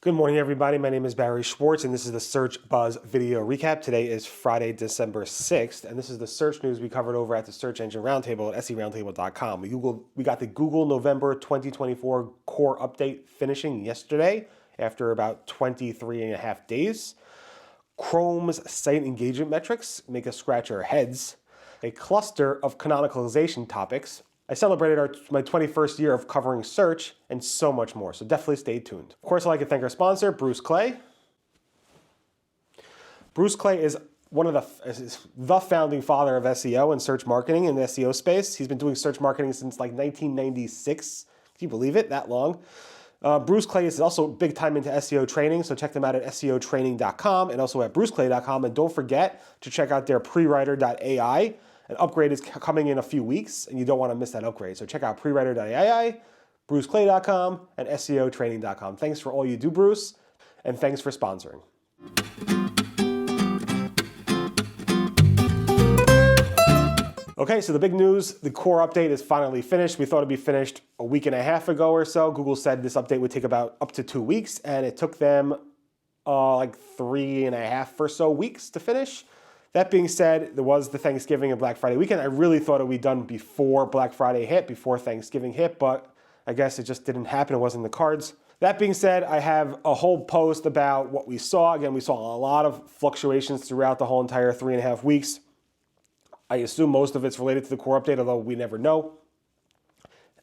Good morning, everybody. My name is Barry Schwartz, and this is the Search Buzz video recap. Today is Friday, December 6th, and this is the search news we covered over at the Search Engine Roundtable at seroundtable.com. We got the Google November 2024 core update finishing yesterday after about 23 and a half days. Chrome's site engagement metrics make us scratch our heads. A cluster of canonicalization topics. I celebrated my 21st year of covering search and so much more, so definitely stay tuned. Of course, I'd like to thank our sponsor, Bruce Clay. Bruce Clay is the founding father of SEO and search marketing in the SEO space. He's been doing search marketing since like 1996. Can you believe it? That long. Bruce Clay is also big time into SEO training, so check them out at seotraining.com and also at bruceclay.com. And don't forget to check out their prewriter.ai. An upgrade is coming in a few weeks, and you don't want to miss that upgrade. So check out prewriter.ai, bruceclay.com, and seotraining.com. Thanks for all you do, Bruce, and thanks for sponsoring. Okay, so the big news, the core update is finally finished. We thought it'd be finished a week and a half ago or so. Google said this update would take about up to 2 weeks, and it took them like 3.5 or so weeks to finish. That being said, there was the Thanksgiving and Black Friday weekend. I really thought it would be done before Black Friday hit, before Thanksgiving hit, but I guess it just didn't happen. It wasn't in the cards. That being said, I have a whole post about what we saw. Again, we saw a lot of fluctuations throughout the whole entire 3.5 weeks. I assume most of it's related to the core update, although we never know.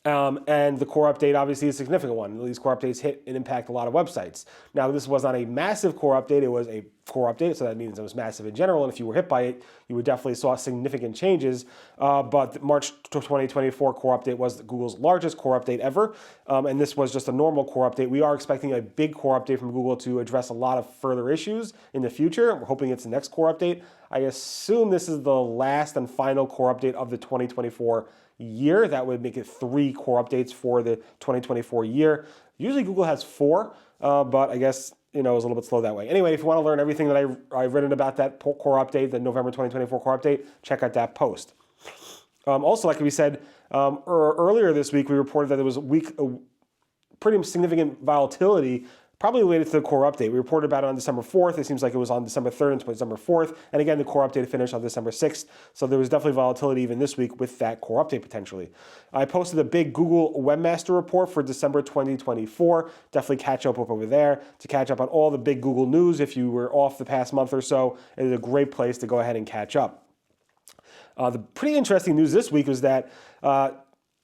And the core update obviously is a significant one. These core updates hit and impact a lot of websites. Now, this was not a massive core update. It was a core update, so that means it was massive in general. And if you were hit by it, you would definitely saw significant changes. But the March 2024 core update was Google's largest core update ever. And this was just a normal core update. We are expecting a big core update from Google to address a lot of further issues in the future. We're hoping it's the next core update. I assume this is the last and final core update of the 2024 year. That would make it 3 core updates for the 2024 year. Usually Google has 4, but I guess it was a little bit slow that way. Anyway, if you want to learn everything that I've written about that core update, the November 2024 core update, check out that post. Also, like we said earlier this week, we reported that there was pretty significant volatility, probably related to the core update. We reported about it on December 4th. It seems like it was on December 3rd and December 4th. And again, the core update finished on December 6th. So there was definitely volatility even this week with that core update potentially. I posted a big Google Webmaster report for December 2024. Definitely catch up over there to catch up on all the big Google news. If you were off the past month or so, it is a great place to go ahead and catch up. The pretty interesting news this week was that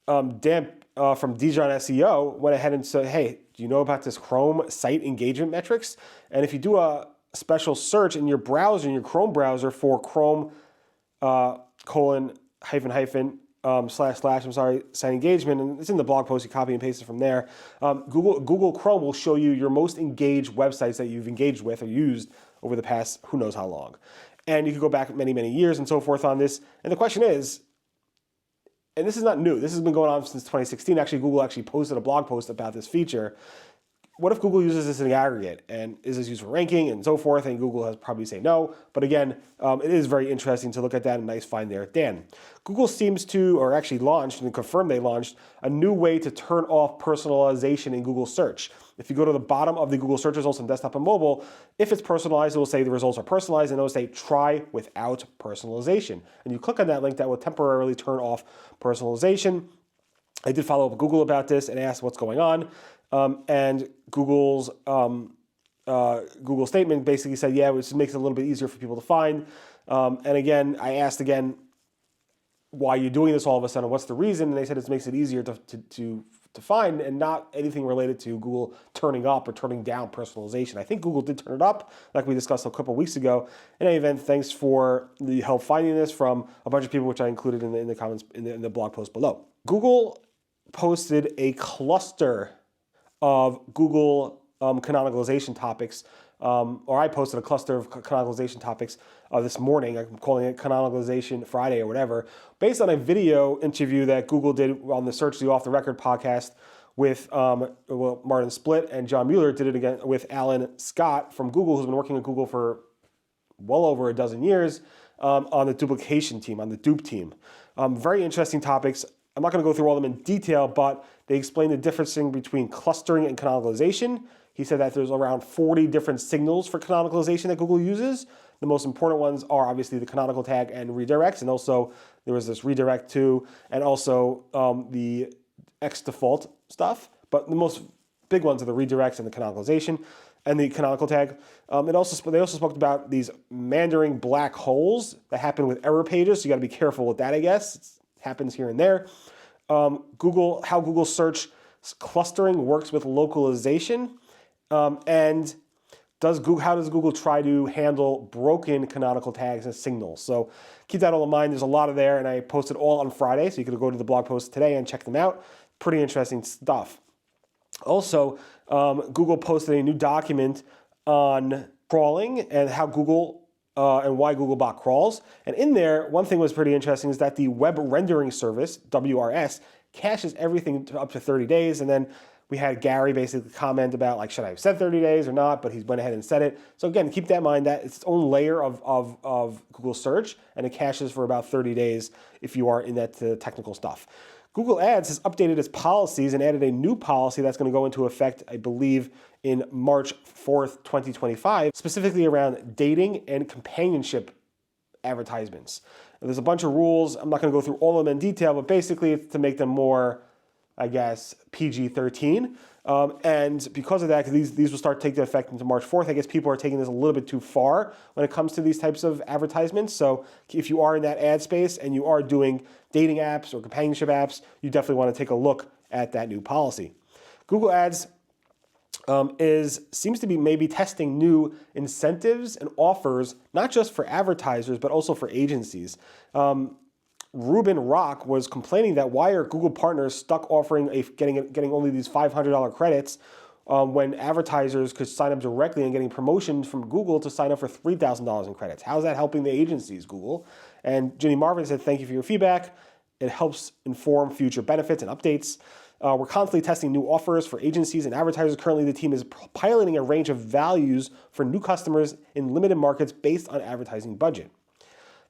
Dan from Dijon SEO went ahead and said, hey, do you know about this Chrome site engagement metrics? And if you do a special search in your browser, in your Chrome browser for Chrome site engagement, and it's in the blog post, you copy and paste it from there. Google Chrome will show you your most engaged websites that you've engaged with or used over the past who knows how long. And you can go back many, many years and so forth on this. And the question is, and this is not new, this has been going on since 2016. Actually, Google actually posted a blog post about this feature. What if Google uses this in the aggregate? And is this used for ranking and so forth? And Google has probably say no. But again, it is very interesting to look at that. A nice find there. Dan, Google seems to, or actually launched and confirmed they launched, a new way to turn off personalization in Google search. If you go to the bottom of the Google search results on desktop and mobile, if it's personalized, it will say the results are personalized, and it will say try without personalization. And you click on that link, that will temporarily turn off personalization. I did follow up with Google about this and asked what's going on. And Google's Google statement basically said, yeah, it makes it a little bit easier for people to find. And again, I asked again, why are you doing this all of a sudden? What's the reason? And they said it makes it easier to find, and not anything related to Google turning up or turning down personalization. I think Google did turn it up, like we discussed a couple weeks ago. In any event, thanks for the help finding this from a bunch of people, which I included in the comments in the blog post below. Google posted a cluster of Google canonicalization topics, or I posted a cluster of canonicalization topics this morning. I'm calling it Canonicalization Friday or whatever, based on a video interview that Google did on the Search the Off the Record podcast with Martin Splitt, and John Mueller did it again with Alan Scott from Google, who's been working at Google for well over a dozen years on the duplication team, on the dupe team. Very interesting topics. I'm not going to go through all of them in detail, but they explain the difference between clustering and canonicalization. He said that there's around 40 different signals for canonicalization that Google uses. The most important ones are obviously the canonical tag and redirects, and also there was this redirect to, and also the X default stuff. But the most big ones are the redirects and the canonicalization and the canonical tag. They also spoke about these meandering black holes that happen with error pages. So you got to be careful with that, I guess. It happens here and there. How Google search clustering works with localization, and how does Google try to handle broken canonical tags and signals? So keep that all in mind. There's a lot of there, and I posted all on Friday, so you could go to the blog post today and check them out. Pretty interesting stuff. Also, Google posted a new document on crawling and how Google and why Googlebot crawls. And in there, one thing was pretty interesting is that the web rendering service, WRS, caches everything up to 30 days. And then we had Gary basically comment about, like, should I have said 30 days or not? But he went ahead and said it. So again, keep that in mind that it's its own layer of Google search, and it caches for about 30 days if you are in that technical stuff. Google Ads has updated its policies and added a new policy that's going to go into effect, I believe, in March 4th, 2025, specifically around dating and companionship advertisements. And there's a bunch of rules. I'm not going to go through all of them in detail, but basically it's to make them more, I guess, PG-13. And because of that, because these will start taking effect into March 4th, I guess people are taking this a little bit too far when it comes to these types of advertisements. So if you are in that ad space and you are doing dating apps or companionship apps, you definitely want to take a look at that new policy. Google Ads seems to be maybe testing new incentives and offers, not just for advertisers, but also for agencies. Ruben Rock was complaining that why are Google partners stuck offering getting only these $500 credits when advertisers could sign up directly and getting promotions from Google to sign up for $3,000 in credits? How's that helping the agencies, Google? And Ginny Marvin said, thank you for your feedback. It helps inform future benefits and updates. We're constantly testing new offers for agencies and advertisers. Currently, the team is piloting a range of values for new customers in limited markets based on advertising budget.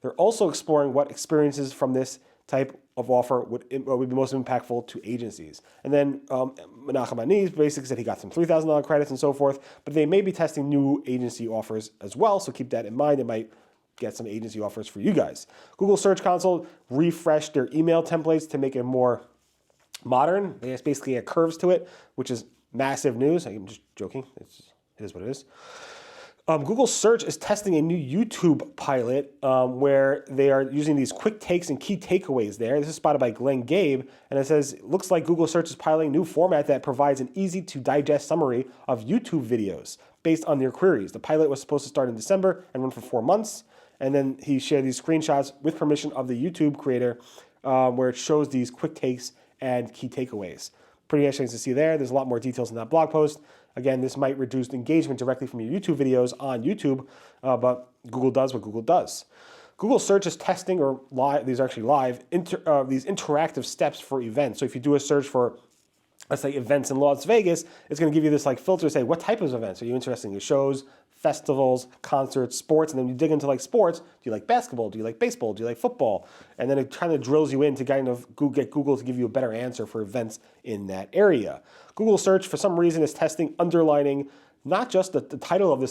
They're also exploring what experiences from this type of offer would be most impactful to agencies. And then Menachem Ani basically said he got some $3,000 credits and so forth, but they may be testing new agency offers as well, so keep that in mind. It might get some agency offers for you guys. Google Search Console refreshed their email templates to make it more modern. There's basically a curves to it, which is massive news. I'm just joking. It is what it is. Google Search is testing a new YouTube pilot where they are using these quick takes and key takeaways there. This is spotted by Glenn Gabe, and it says, it looks like Google Search is piloting a new format that provides an easy-to-digest summary of YouTube videos based on their queries. The pilot was supposed to start in December and run for 4 months, and then he shared these screenshots with permission of the YouTube creator where it shows these quick takes and key takeaways. Pretty interesting to see there. There's a lot more details in that blog post. Again, this might reduce engagement directly from your YouTube videos on YouTube, but Google does what Google does. Google Search is testing, or live, these are actually live, these interactive steps for events. So if you do a search for, let's say, events in Las Vegas, it's going to give you this like filter to say, what type of events are you interested in? Shows, festivals, concerts, sports, and then you dig into like sports. Do you like basketball? Do you like baseball? Do you like football? And then it kind of drills you in to kind of get Google to give you a better answer for events in that area. Google Search, for some reason, is testing underlining not just the title of the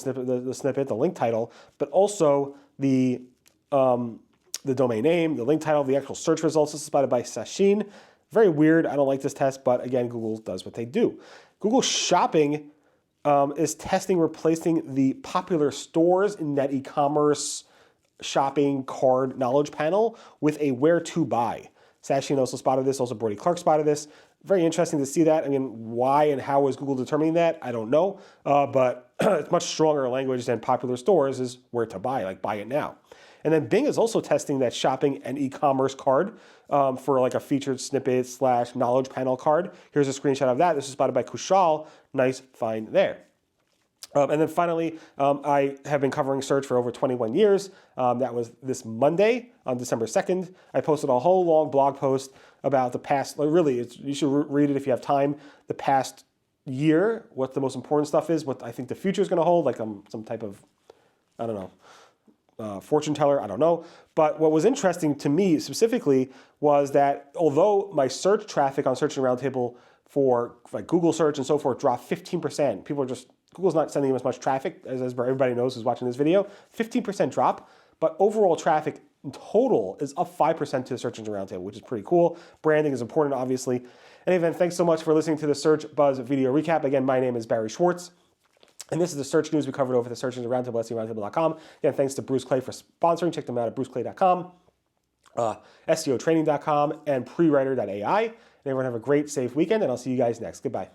snippet, the link title, but also the domain name, the link title, the actual search results. This is spotted by Sachin. Very weird. I don't like this test, but again, Google does what they do. Google Shopping is testing replacing the popular stores in that e-commerce shopping card knowledge panel with a where to buy. Sachin also spotted this, also Brody Clark spotted this. Very interesting to see that. I mean, why and how is Google determining that? I don't know, but it's much stronger language than popular stores is where to buy, like buy it now. And then Bing is also testing that shopping and e-commerce card for like a featured snippet / knowledge panel card. Here's a screenshot of that. This is spotted by Kushal. Nice find there. And then finally, I have been covering search for over 21 years. That was this Monday on December 2nd. I posted a whole long blog post about the past, really, you should read it if you have time, the past year, what the most important stuff is, what I think the future is going to hold, like some type of, I don't know, fortune teller, I don't know. But what was interesting to me specifically was that although my search traffic on Search and Roundtable for like Google search and so forth dropped 15%, people are just Google's not sending them as much traffic, as everybody knows who's watching this video. 15% drop, but overall traffic in total is up 5% to the Search Engine Roundtable, which is pretty cool. Branding is important, obviously. Anyway, thanks so much for listening to the Search Buzz video recap. Again, my name is Barry Schwartz. And this is the search news we covered over the Search Engine Roundtable, SEOroundtable.com. Again, thanks to Bruce Clay for sponsoring. Check them out at bruceclay.com, SEOtraining.com, and prewriter.ai. And everyone have a great, safe weekend, and I'll see you guys next. Goodbye.